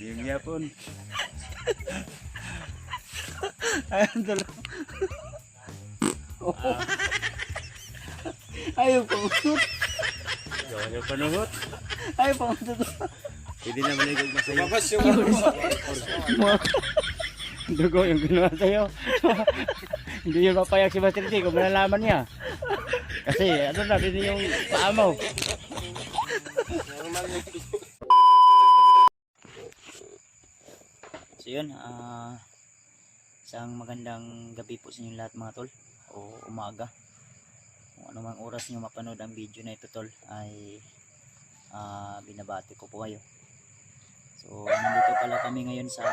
Yung yapon. Ayun tulo. Oh. Ayaw pausot. Gawin yung panuhot. Ayaw pausot. Pwede na maligog masayo. Babas yung Dugo yung ginawa sa'yo. Hindi yun mapayag si Master J kung malalaman niya. Kasi ano na din yung paa mo. So yun, isang magandang gabi po sa inyo lahat mga tol, o umaga. Kung anumang oras nyo mapanood ang video na ito tol, ay binabati ko po kayo. So nandito pala kami ngayon sa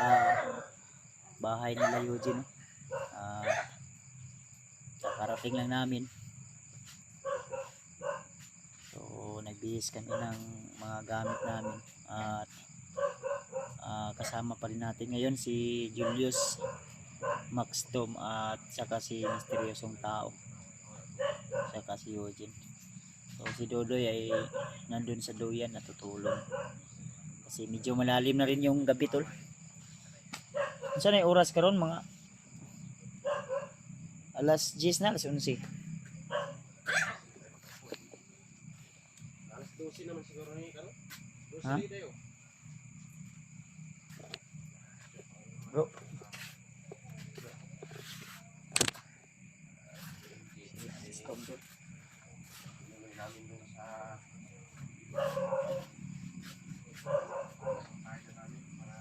bahay nila Eugene. Kakarating lang namin. So nagbihis kami ng mga gamit namin at kasama pa rin natin ngayon si Julius Max Tom at saka si Misteryosong Tao, saka si Eugene. So si Dodoy ay nandun sa duyan natutulog kasi medyo malalim na rin yung gabi tol. Saan ay oras karon mga alas 10 na, alas 11. alas 12 naman siguro ni Karo. 12 Ha? tayo. Bro, Inuwi namin dun sa kaya namin para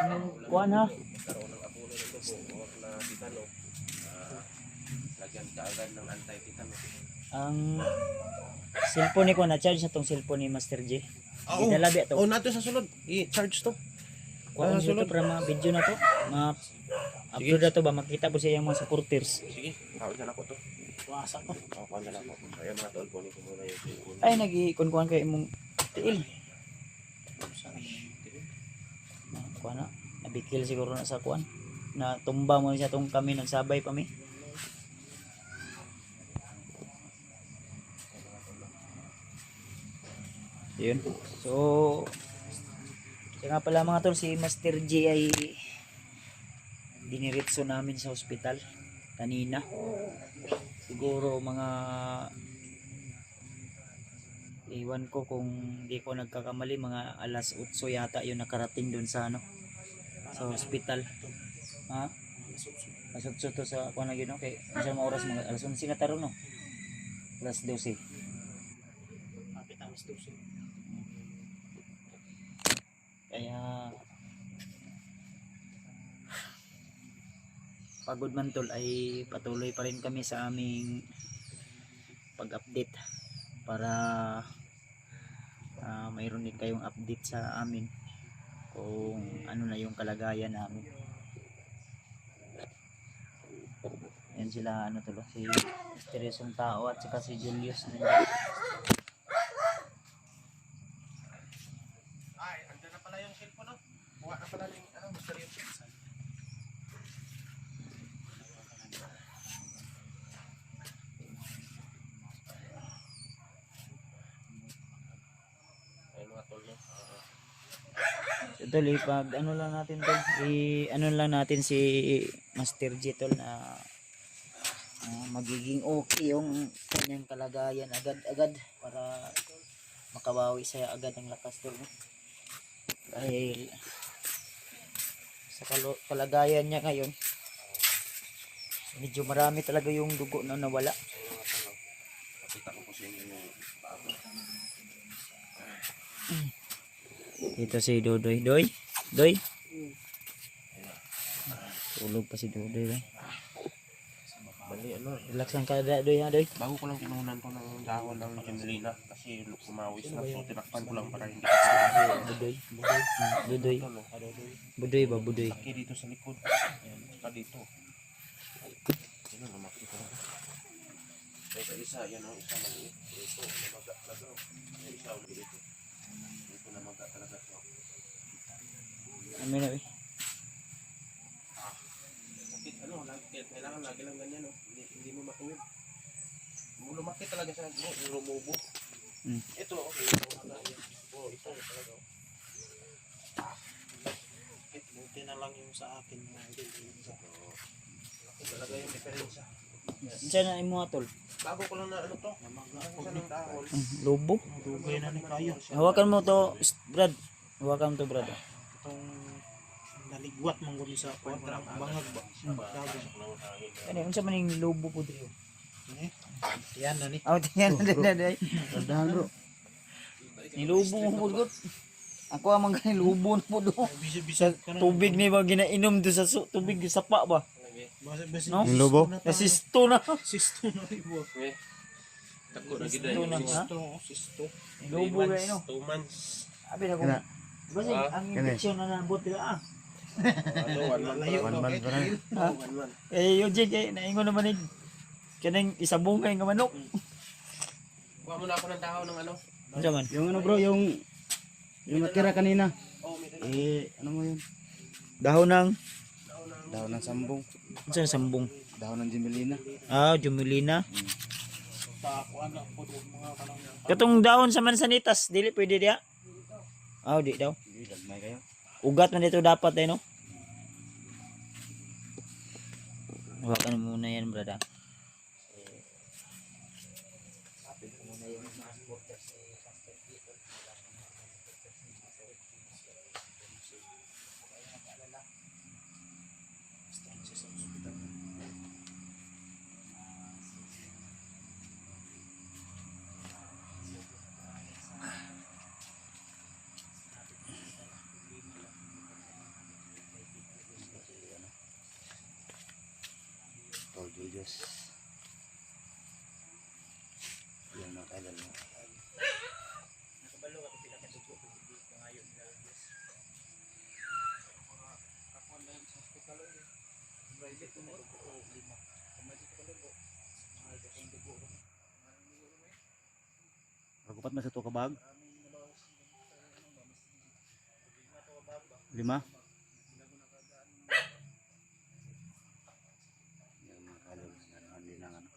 ang kuan ha. magkaroon ng abono ng dugo o na titano. Lagyan kaagad ng anti-titano. Ang cellphone ni ko na charge na tong cellphone ni Master J. Oo. Idalabi to. Oh, nato sa sulod. I-charge to. Kuha Ah, ko sulod. dito para mga video na to. Upload na to ba makita po siya yung mga supporters. Sige, tawag na ako to. Wasa ko. Tawag na ako. Ayan mga tol, kunin ko muna yung cellphone. Ay nagi-kuan kay imong tiil. Kuha na. Nabikil siguro na sa kuan. Na tumba mo siya tong kami nagsabay pa mi. Yun. So kaya nga pala mga tol, si Master J ay diniritso namin sa ospital kanina. Siguro mga iwan ko kung di ko nagkakamali mga alas 8 yata yung nakarating dun sa ano sa ospital. Ha? Alas 8 to sa kuha na yun, okay. Masya mga oras mga alas 11 na taro no? Alas 12. Kaya pagod man tol ay patuloy pa rin kami sa aming pag-update para mayroon din kayong update sa amin kung ano na yung kalagayan namin. Yan sila ano tol, si Misteryosong Tao at saka si Julius. Ay, andyan na pala yung cellphone, no? Buha na pala yung misteryoso. Ayun mga tol, no? So tol, pag ano lang natin tol, ano lang natin si Master J tol na magiging okay yung kanyang kalagayan agad-agad para makabawi siya agad ang lakas tol, no? Dahil sa kalagayan niya ngayon medyo marami talaga yung dugo na nawala. Pakita ko po sa inyo yung bago. Dito si Dodoy. Doy. Tulog pa si Dodoy. Bali, ano, Relax lang ka Doy ha Doy. bago ko lang kinunan ko ng dahon ng Jemelina kasi kumawis na, so tinakpan ko lang para hindi kasi Budoy. ano, Budoy ba Budoy? laki dito sa likod. Ayan, saka dito. Yun, lumaki ko. Sa isa, yan o, isa maliit. Dito, namaga talaga. Yung isa ulit dito. Dito namaga talaga. Ano na eh? Bakit, ano, kailangan lagi lang ganyan, no? Hindi mo matuwid. Lumaki talaga siya, no? Lumubo. Hmm. Ito, okay. Oh, talaga. Buti na lang yung sa akin mga idol. Talaga yung diferensya. Diyan na imo tol. Bago ko lang na ano to. Isa ng dahon. Lobo. Dugay na ni kayo. Hawakan mo to, Brad. Hawakan mo to, Brad. Itong naligwat man gud sa kontra bangag ba. Dagan. Ano unsa man yung lobo po dito? Tiyan na ni. Oh, tiyan na dai. Dahan bro. Ni lobo mo gud. Ako amang ganing lobo na po do. Tubig ni ba ginainom do sa tubig sa pa ba? No? Yung lobo? Nasisto na. Sisto na ibo. Tako na gid. Sisto na. Ha? Sisto. Lobo gay no. 2 months. Abi na ko. Basi ang infection na nabot dila ah. Ano, 1 month. Layo 1 month pa na. Ha? 1 month. Eh Eugene kay naingon naman ni kanang isabungay nga manok. Kuha mo na ako ng dahon ng ano. Unsa man? Yung ano bro, yung natira kanina. Oh, may Ano mo yun? Dahon ng Dahon ng sambong. unsa sambong? Dahon ng Jimelina. Ah, Jumulina. Takuan na po mga kanang Katong dahon sa mansanitas, dili pwede dia. Ah, di daw. Hindi, lagmay kayo. Ugat man dito dapat eh no. Hawakan mo muna yan, brada. Tol Julius. Yan mga kailan mo. Kagupat na sa to kabag? 5? Yan mga kalog. Hindi lang ano.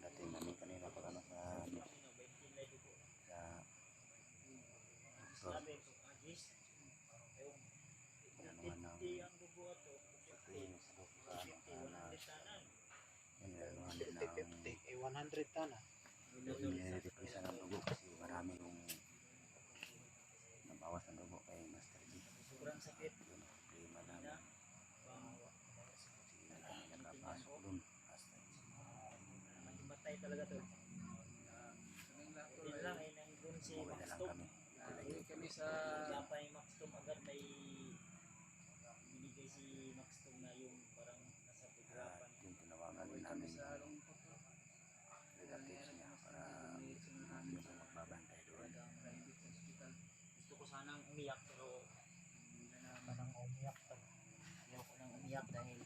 Dating namin kanina pa ano sa doktor. Yan naman ang clean sa doktor. eh 100 ta na. Nire-reprisa ng dugo kasi marami yung nabawas ng dugo kay Master G. Sobrang sakit. Yun ang problema namin. Sige na lang nakapasok dun. Master G. Matay talaga to. Yun lang eh, nandun si Uwi na Max lang Tom. kami. Kami sa Japay Max Tom agad may binigay si Max Tom na yung parang nasa pigrapan. Yung tinawagan din namin yung relatives niya para yung magbabantay doon. Gusto ko sanang umiyak pero parang umiyak to. Ayoko nang umiyak dahil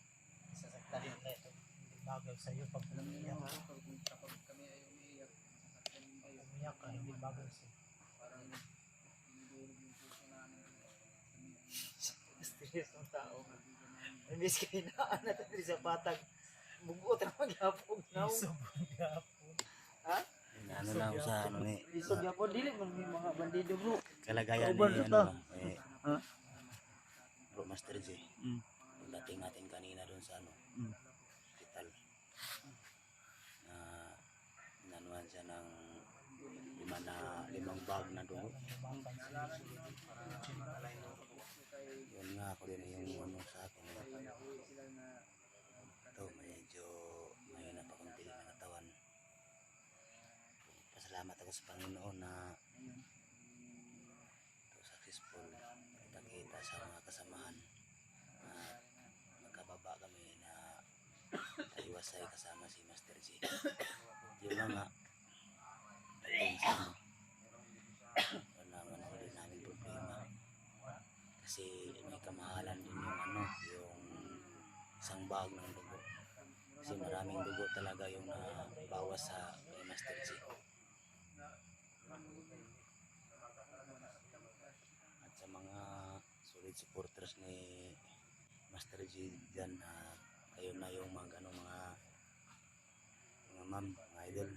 sasaktan yung ito. Bagay sa iyo pag umiyak. Kapag kami ay umiyak, umiyak ka hindi bagay sa iyo. Parang dinudulog yung puso namin. Stress ng tao. Imbis kayo na natin sa patag. Bugot ang magyapog na. Ha? Ano lang sa ano ni Isog yapon dili man may mga bandido bro. kalagayan ni Over ano to. ba, eh, Ha? Bro Master J. Mm. Dating natin kanina doon sa ano, Mm. hospital. Na inanuhan siya ng 5 bag na dugo. Yun nga ako din yung ano sa akin. Ito medyo mahina pa konti na katawan. Pasalamat ako sa Panginoon na ito successful. Kita sa mga kasamahan. Magkababa kami na taliwasay kasama si Master G. Yun lang nga. Dating sa ano. Wala ano din namin problema. Kasi may kamahalan din yung ano, yung isang bag ng dugo. Kasi maraming dugo talaga yung nabawas sa kay Master G. At sa mga solid supporters ni Master G dyan, kayo na yung mga ma'am, mga idol.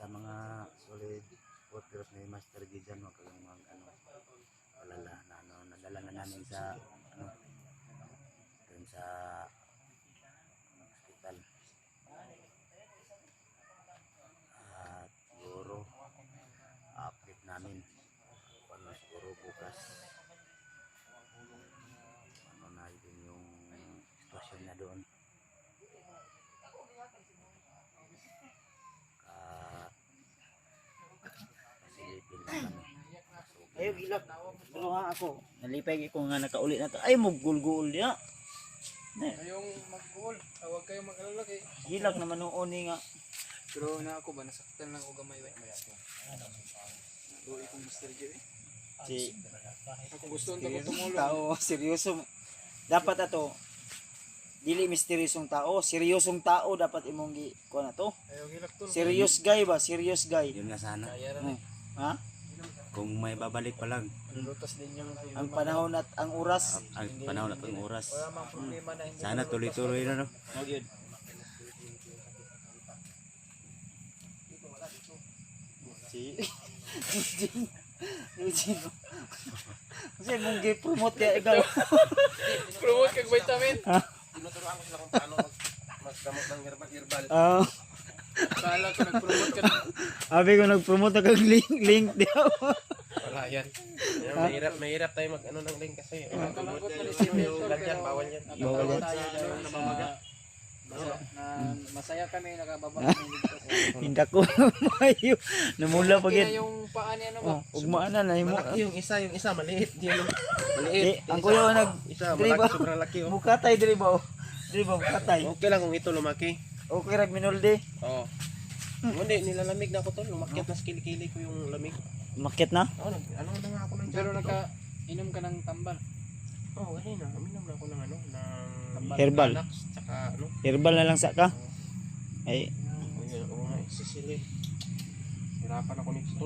mga solid workers ni Master G dyan, huwag kayong mag alala na nadala na namin sa dun sa hospital. At siguro update namin ano siguro bukas ano na din yung sitwasyon na doon. Silipin lang kami. Ayaw gilak. Pero nga ako. Nalipay ko nga nakaulit na to. Ay mo gul-gul niya. Kayong mag-goal. Huwag kayong mag-alala kay. Gilak naman nung uni nga. Pero na ako ba, nasaktan lang ako gamay ba? Tuloy kong Mr. J eh. Si Ako gusto nito ko tumulong. tao seryoso. Dapat ato. Dili misteryosong tao, seryosong tao dapat imong gi ko na to. Ayaw hilak to. Serious guy ba? Serious guy. Yun nga sana Kaya rin eh. Ha? kung may babalik pa lang Lulutas din yung Ang panahon at ang oras. ang panahon at ang oras. wala mang problema na hindi Sana tuloy-tuloy na no. Oh, yun. Si Eugene. Kasi mong gi-promote kaya ikaw. promote kag vitamin. Tinuturuan ko sila kung paano magdamot ng herbal. Ah, Kala ko nag-promote ka na. abi ko nag-promote na kag link diya. Wala yan. Mahirap tayo mag ano ng link kasi. Kalangkot pa ni Yung Simple ganyan, bawal yan. Bawal yan. Tayo doon sa masaya kami nakababa ng ligtas. Hinda ko mayo. Namula pa Kaya gid. yung paa niya ano ba? Oh, ugmaan na himo. Malaki yung isa maliit. Yan yung maliit. Ang kuya nag Isa, Di ba? malaki, sobrang laki. Oh. bukatay diri ba? Diri ba bukatay? Okay lang kung ito lumaki. Okay rag minulde. Oo. Hindi, nilalamig na ako to. Lumakyat na sa kilikili ko yung lamig. Makit na? Oo, ano na nga ako ng Pero jacket, naka-inom ka ng tambal. Oo, kanina. Uminom na ako ng ano, ng Herbal. Galax, tsaka ano. Herbal na lang sa ka. Ay, Oo nga, sisili. Hirapan ako nito.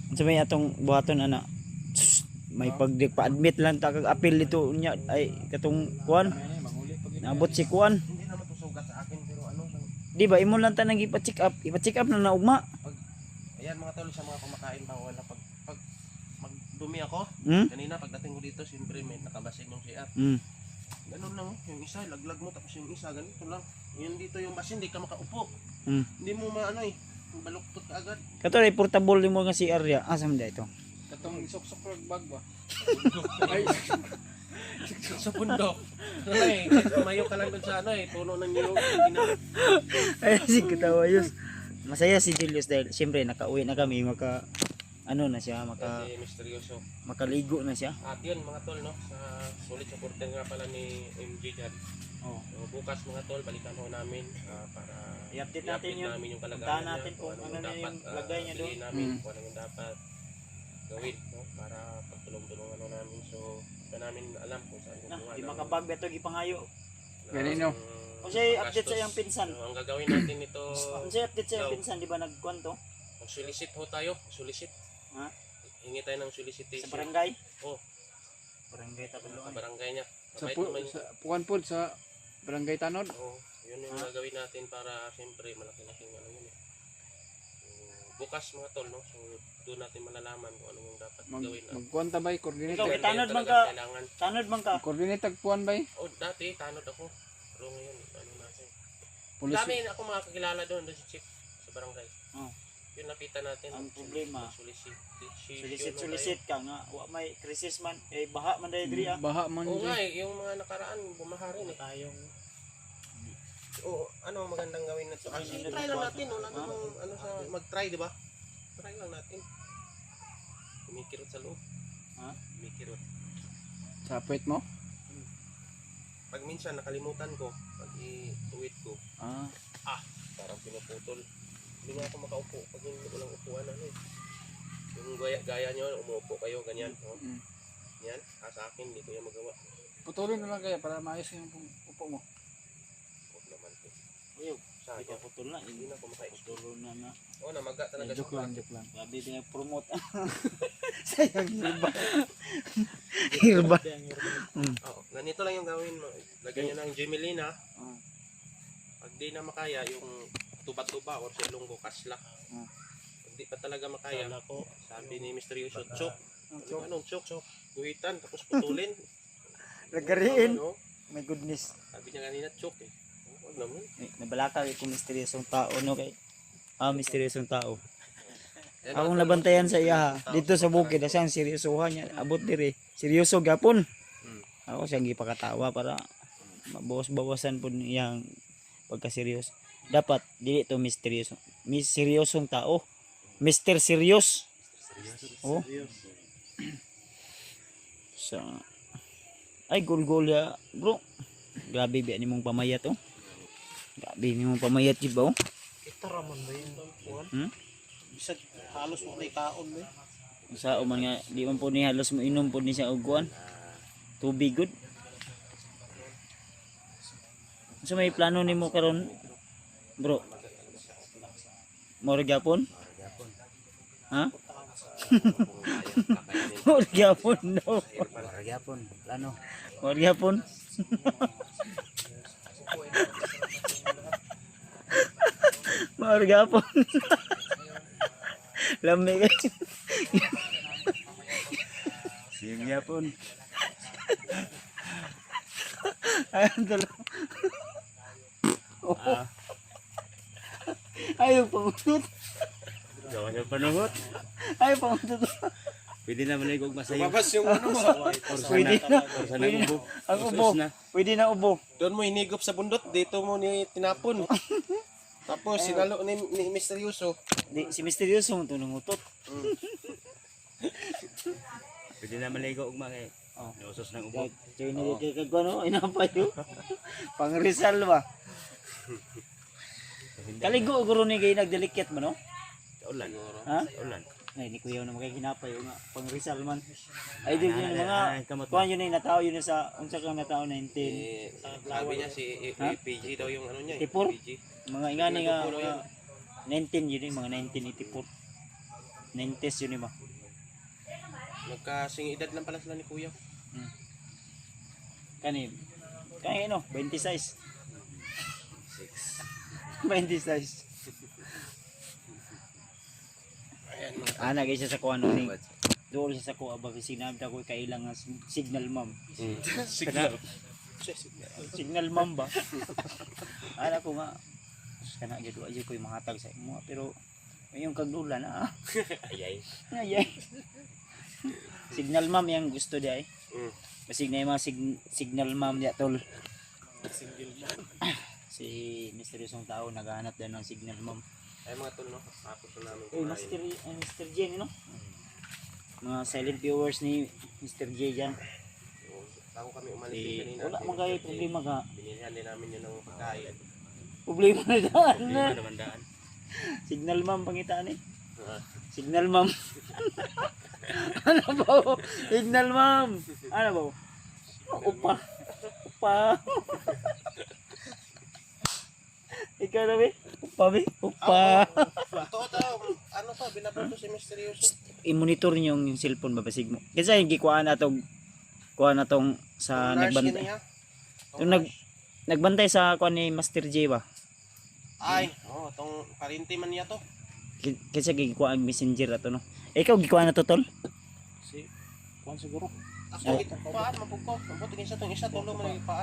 unsa may atong buhaton ana? May pagpa-admit lang ta kag appeal dito nya ay katong kuan. Naabot si kuan. Hindi naman to sugat sa akin, pero ano, Di ba imo lang ta nang ipa-check up. Ipa-check up na naugma. ayan mga tol, sa mga kumakain bawal na pag magdumi ako. Hmm? Kanina pagdating ko dito, siyempre may nakabasin yung CR. Hmm. Ganun lang, oh. Yung isa, laglag mo, tapos yung isa, ganito lang. Yun dito yung basin, hindi ka makaupo. Hmm. Hindi mo maano eh, baluktot ka agad. Kato ay portable mo nga si area. Asa man ito? Katong isok-sok rag bag ba? Ay, sa bundok. Ay, tumayo ka lang dun sa ano eh, puno ng niyog. Ay si katawa yus. Masaya si Julius dahil siyempre nakauwi na kami ano na siya Kasi misteryoso. makaligo na siya. At yun mga tol, no, sa sulit supporter nga pala ni MJ dyan. Oh. So, bukas mga tol, balikan ho namin para I-update natin yun. namin yung Puntahan kalagayan natin niya, kung ano na yung lagay niya doon. bilhin namin, Mm. kung ano yung dapat gawin, no, para pagtulong-tulungan ho namin. So, hindi namin alam kung saan Na, kukuha di ng- makabag beto gipangayo. Ganino. O siya update sa iyang pinsan. So, ang gagawin natin ito, Ang siya update sa iyang pinsan, di ba nagkuan to? mag-solicit ho tayo, solicit. Ha? Hingi tayo ng solicitation. Sa barangay? Oh, Barangay sa Tapuluan. barangay niya. Sa Mabait pu naman sa Puan Pod sa Barangay Tanod. Oo, yun yung gagawin natin para siyempre malaki-laking ano yun eh. So, bukas mga tol, no? So, doon natin malalaman kung ano yung dapat gawin. Magkuan ta bay coordinate. Ikaw, Pero tanod yun man talaga ka. kailangan. Tanod man ka. Coordinate tag Puan bay. Oh, dati, tanod ako. Pero ngayon, ano natin. Pulis. Dami ako makakilala doon si Chief sa barangay. Oh. Yun napitan natin. Ang problema, Solicit. Sulisit ka nga. Wa may krisis man. Eh baha man dahil diri ah. Baha man Oo nga dyan. eh, yung mga nakaraan, bumaha rin eh. Tayong Oo, ano ang magandang gawin na to? Actually, try lang natin, wala namang ano sa mag-try, di ba? Try lang natin. Kumikirot sa loob. Ha? Kumikirot. Sa puwet mo? Pag minsan nakalimutan ko, pag i-tuwid ko, Ah. parang pinuputol. Hindi nga ako makaupo pag yung walang upuan ano eh. Yung gaya nyo, umuupo kayo, ganyan. Oh. Mm. Yan, sa akin, hindi ko yan magawa. Putulin na lang kaya para maayos yung upo mo. Huwag naman ko. Ayaw. Sayang. Di pa putol na. Hindi na ako makaexplore. Putol na na. Oo, namaga talaga Joke lang, joke lang. Sabi din promote. Sayang hirba. Hirba. Oo, ganito lang yung gawin mo. Lagyan nyo ng Gemelina. Oh. Pag di na makaya, yung tuba-tuba or sa Ilonggo kasla. Hmm. Hindi pa talaga makaya. Kala ko, Sabi ni Mr. Yusuf, chok. Anong chok? Guhitan, tapos putulin. Lagariin. Ano? My goodness. Sabi niya kanina, chok eh. Huwag naman. Nabalakaw kung misteryosong tao no kay. Misteryosong tao. Akong nabantayan sa iya ha. Dito sa bukid asang seryosohan niya. Abot dire. Seryoso gapon. Ako siyang gipakatawa para mabawas-bawasan po niyang pagkaseryoso. Dapat dili to misteryoso. Seryosong tao. Mr. Serious. Oh. Sa ay gol-gol ya, bro. Grabe ba ni mong pamayat oh. Grabe ni mong pamayat jud ba oh. itaramon ba yun? Juan? Hmm? Bisag halos mo kay kaon ba? Sa man nga di man po ni halos mo inom po ni siya og kuan. Tubig good. So may plano nimo karon, bro? Moro gyapon? Ha? Moro gyapon no. Magyapon, plano. Moro gyapon. Moro gyapon. Lami kay. Sige gyapon. Ayun talo. Ayaw pangutot. Gawa niya panungot. Ayaw pangutot. Pwede na malig og masayo. Lumabas yung ano mo. Pwede na. Sa Pwede ubo. ang ubo. Pwede na ubo. Doon mo hinigop sa bundot, dito mo ni tinapon. Tapos sinalo ni Mr. Yusuf. Di, si Misteryoso mo tunong utot. Pwede na maligo og mga Oh. usos ng ubo. Kaya na kay kagano, inapayo. Pang Rizal ba? Kaligo guro ni kay nagdelikit mo no? Ulan. Ha? Ulan. Ay, ni kuya na magay hinapayo nga pang Rizal man. Ay di yun mga kamot. kuan yun ay natao yun sa unsa ka natao 19. Sabi niya si PG daw yung ano niya. Tipor? PG. Mga ingani nga Puno yan. 19 yun yung mga 1984. 90s yun yung mga. Magkasing edad lang pala sila ni Kuya. Kani no, 26. 26. Ayan. Ana kay siya sa kuan ni. Dool siya sa kuha ba sinabi ko kailangan signal ma'am. Signal. Signal ma'am ba? Ala ko nga kana gyud wa gyud ko mahatag sa imo pero yung kagdulan na. Ayay. Ayay. Signal ma'am yang gusto di ay. Basig na yung mga signal ma'am ya tol. Si misteryosong tao naghahanap din ng signal ma'am. Ay mga tol no. Ako to namin Mr. J no? Mga silent viewers ni Mr. J dyan. Ako kami umalis din kanina. Wala man kayo problema ka. Binilihan din namin yun ng pagkain. Problema na daan Hindi na. man naman daan. Signal ma'am pangitaan eh. Signal ma'am. Ano ba? Signal ma'am. Ano ba? Upa. Upa. Ikaw na be? Upa be? Upa. Ito ano to, binabato si Mr. Yusuf. I-monitor niyo yung cellphone ba basig mo. Kasi yung gikuha na tong sa nagbantay. Yung nagbantay sa kuha ni Master J ba? Ay, tong parinti man niya to. Kasi gikuha ang messenger ato no. Ikaw gikuha na to tol? Si, kuhan siguro. Ako, paan, mapugko. Mabuti kinsa tong isa, tulong mo na yung paan.